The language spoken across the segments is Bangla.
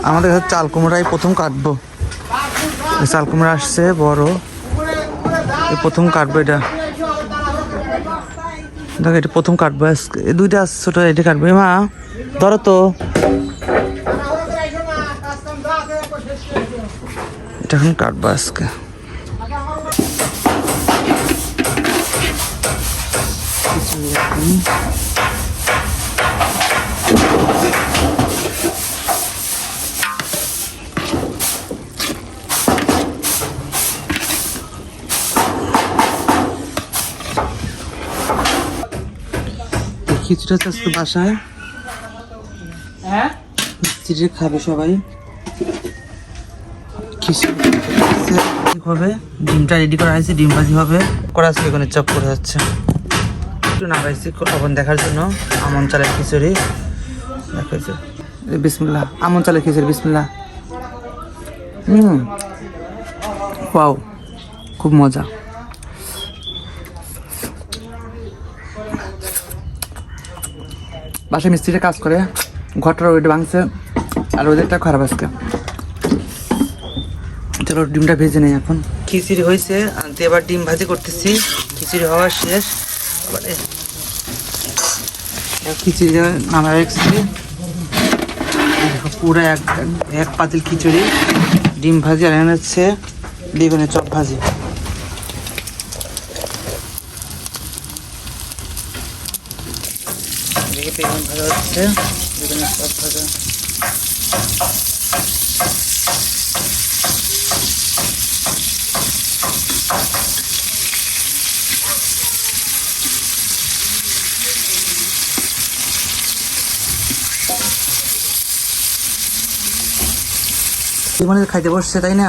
আমাদের কাছে চাল কুমড়াই প্রথম কাটবো। চাল কুমড়া আসছে বড়, প্রথম কাটবো এটা। দেখো এটা প্রথম কাটবো আজকে, দুইটা আছে ছোট, এটা কাটবো। মা ধরো তো, এটা এখন কাটবো আজকে। খিচুড়ি আছে আজকে বাসায়, খিচুড়ি খাবে সবাই। খিচুড়ি হবে, ডিমটা রেডি করা হয়েছে, ডিম ভাজি হবে। করা আছে এখানে চপ করে যাচ্ছে, একটু নাড়াইছি এখন দেখার জন্য। আমন চালের খিচুড়ি দেখাচ্ছে, বিসমিল্লাহ। আমন চালের খিচুড়ি, বিসমিল্লাহ। ওয়াও, খুব মজা। বাসায় মিস্ত্রিটা কাজ করে, ঘরটার ওইটা ভাঙছে আর ওদেরটা খারাপ আজকে। চলো ডিমটা ভেজে নেই এখন। খিচুড়ি হয়েছে, আনতে এবার ডিম ভাজি করতেছি। খিচুড়ি হওয়া শেষ, খিচুড়ি নামা রেখেছি পুরো এক পাতিল খিচুড়ি, ডিম ভাজি। আর এখানে হচ্ছে বেগুনের চপ ভাজি। বেগুন ভাজা হচ্ছে, বেগুনের চপ ভাজা। লিমন খাইতে বসছে তাই না?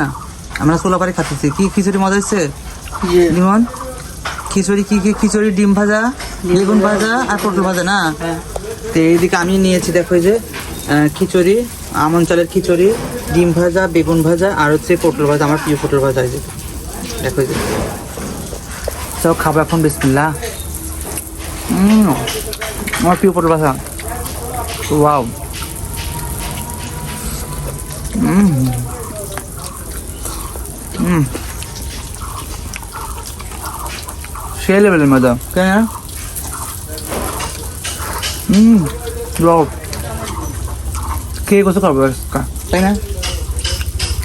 আমরা সোলাপারে খাচ্ছি। কি খিচুড়ি মজা হচ্ছে লিমন? খিচুড়ি কি কি? খিচুড়ি, ডিম ভাজা, বেগুন ভাজা আর পটল ভাজা না? তো এইদিকে আমি নিয়েছি, দেখো এই যে খিচুড়ি, আমন চালের খিচুড়ি, ডিম ভাজা, বেগুন ভাজা আর হচ্ছে পটল ভাজা। আমার প্রিয় পটল ভাজা, এই যে দেখো এই যে। সব খাবো এখন, বিসমিল্লাহ। আমার প্রিয় পটল ভাজা, ওয়াও। সেই লেভেলের মজা, তাই না? কে গোসল করবো তাই না?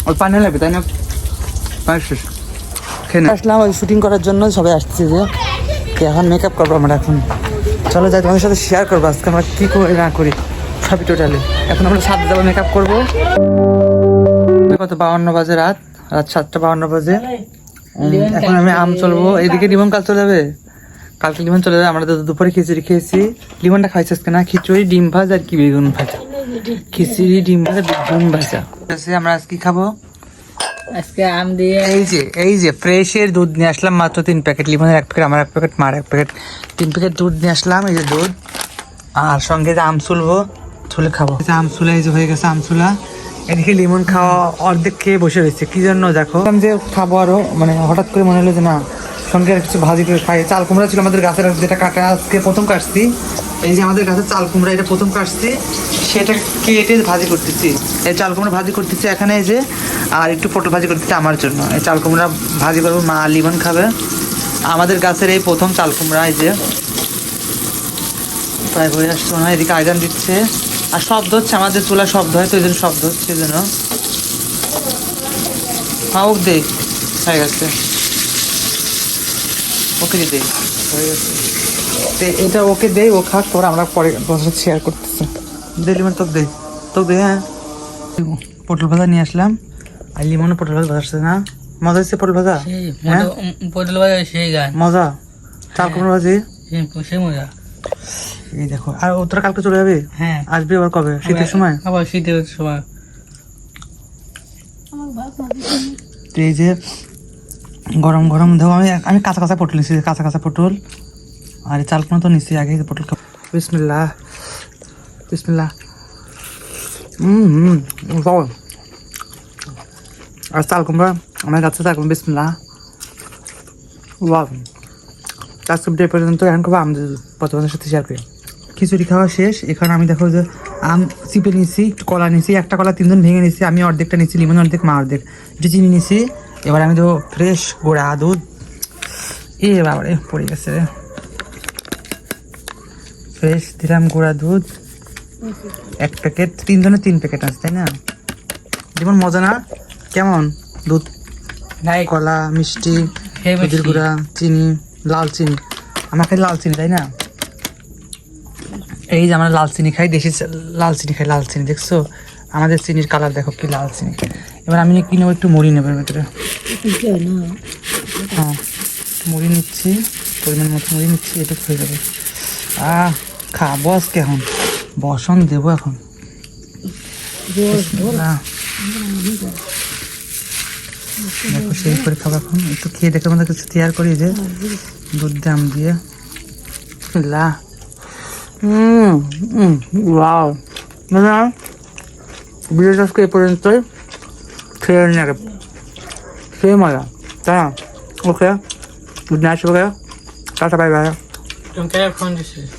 ওই পানি লাগবে তাই না? আসলাম ওই শুটিং করার জন্য, সবাই আসতেছে যে এখন মেকআপ করবো আমরা। এখন চলো যাই, তোমাদের সাথে শেয়ার করবো আজকে আমরা কী করি না করি সবই টোটালি। এখন আমরা 7 যাবো মেকআপ করবো। কত 52 বাজে, রাত 7টা 52 বাজে। এখন আমি আম চলবো, এইদিকে লিমন কাল চলে যাবে, কালকে লিমন চলে যাবে। আমরা তো দুপুরে খিচুড়ি খেয়েছি, লিমনটা খাইছে আজকে না। খিচুড়ি, ডিম ভাজা আর কি বেগুন ভাজা। খিচুড়ি, ডিম ভাজা, বেগুন ভাজা। আমরা আজকে কি খাবো? আজকে আম দিয়ে এই যে ফ্রেশের দুধ নিয়ে আসলাম, মাত্র 3 প্যাকেট। লিমনের 1 প্যাকেট, আমার 1 প্যাকেট, মার 1 প্যাকেট, 3 প্যাকেট দুধ নিয়ে আসলাম। এই যে দুধ, আর সঙ্গে যে আম চুলবো, চুলে খাবো। আম চুলা এই যে হয়ে গেছে, আম চুলা। এদিকে লিমন খাওয়া অর্ধেক খেয়ে বসে রয়েছে। কি জন্য দেখো, আমি যে খাবো আরো, মানে হঠাৎ করে মনে হলো যে না সঙ্গে আর কিছু ভাজি করে খাই। চাল কুমড়া ছিল আমাদের গাছের, যেটা কাটা আজকে প্রথম কাটছি। এই যে আমাদের গাছের চাল কুমড়া, এটা প্রথম কাটছি, সেটা কেটে ভাজি করতেছি। এই চাল কুমড়া ভাজি করতেছি এখানে, এই যে। আর একটু পটল ভাজি করতেছি আমার জন্য। এই চাল কুমড়া ভাজি করবো, মা লিমন খাবে। আমাদের গাছের এই প্রথম চাল কুমড়া, এই যে প্রায় হয়ে আসছে মনে হয়। এদিকে আয়োজন দিচ্ছে আর শব্দ হচ্ছে, আমাদের চুলা শব্দ হয় তো, এই জন্য শব্দ হচ্ছে, এই জন্য। হ্যাঁ ওক দে, হয়ে গেছে, ওকে দে, হয়ে গেছে। এটা ওকে দেই, ও খাক, তোরা আমরা পরে শেয়ার করতেছি। দে লিমন, তোকে দে, তোকে দে। হ্যাঁ, পটল ভাজা নিয়ে আসলাম, আর লিমনও পটল ভাজা ভাজছে না? মজা হচ্ছে পটল ভাজা? পটল ভাজা সেই গান মজা, চাল কুমড়া ভাজি সেই মজা। এই দেখো, আর ও তোরা কালকে চলে যাবে? হ্যাঁ, আসবে আবার কবে? শীতের সময়? আবার শীতের সময়। তো এই যে গরম গরম দেখো, আমি কাঁচা কাঁচা পটল নিচ্ছি, কাঁচা কাঁচা পটল। আর চাল কুমড়া তো নিচ্ছি আগে, পটল খাবো। বিসমিল্লাহ, বিসমিল্লাহ। আর চাল কুমড়া আমার কাছে থাকবো, বিসমিল্লাহ। ওয়াও, আজকে ভিডিও পর্যন্ত। এখন খাবো আমাদের প্রথমের সাথে শেয়ার করি। খিচুড়ি খাওয়া শেষ। এখন আমি দেখো যে আম চিপে নিছি, একটু কলা নিছি, একটা কলা তিনজন ভেঙে নিছি, আমি অর্ধেকটা নিছি, লিমন অর্ধেক, মা অর্ধেক, একটু চিনি নিছি। এবার আমি তো ফ্রেশ গোড়া দুধ, এ বাবারে পড়ে গেছে রে, ফ্রেশ দিলাম গোড়া দুধ 1 প্যাকেট, 3 জনের 3 প্যাকেট আছে তাই না? যেমন মজা না? কেমন দুধ, লাইক কলা, মিষ্টি, খেয়ে দুধের মিষ্টি। গুঁড়া, চিনি, লাল চিনি, আমরা খাই লাল চিনি তাই না? এই যে আমরা লাল চিনি খাই, দেশি লাল চিনি খাই, লাল চিনি দেখছো? আমাদের চিনির কালার দেখো কি লাল চিনি। এবার আমি কি নেবো, একটু মুড়ি নেবো এর ভেতরে। হ্যাঁ একটু মুড়ি নিচ্ছি, পরিমাণ মতো মুড়ি নিচ্ছি, এটুকু হয়ে যাবে। খাবো আজকে, এখন বসন দেবো এখন। বিসমিল্লাহ। দেখো সেই করে খাবো এখন, একটু খেয়ে দেখে আমাদের কিছু তৈরি করি, যে দুধ দাম দিয়ে। বিসমিল্লাহ। ওয়াও, না ভিডিওটা আজকে এ পর্যন্তই, খেয়ে নিয়ে আগে সেই মজা তাই না? ওকে, গুড নাইট, ওকে, টাটা, বাই বাই। তুমি ফোন দিছিস?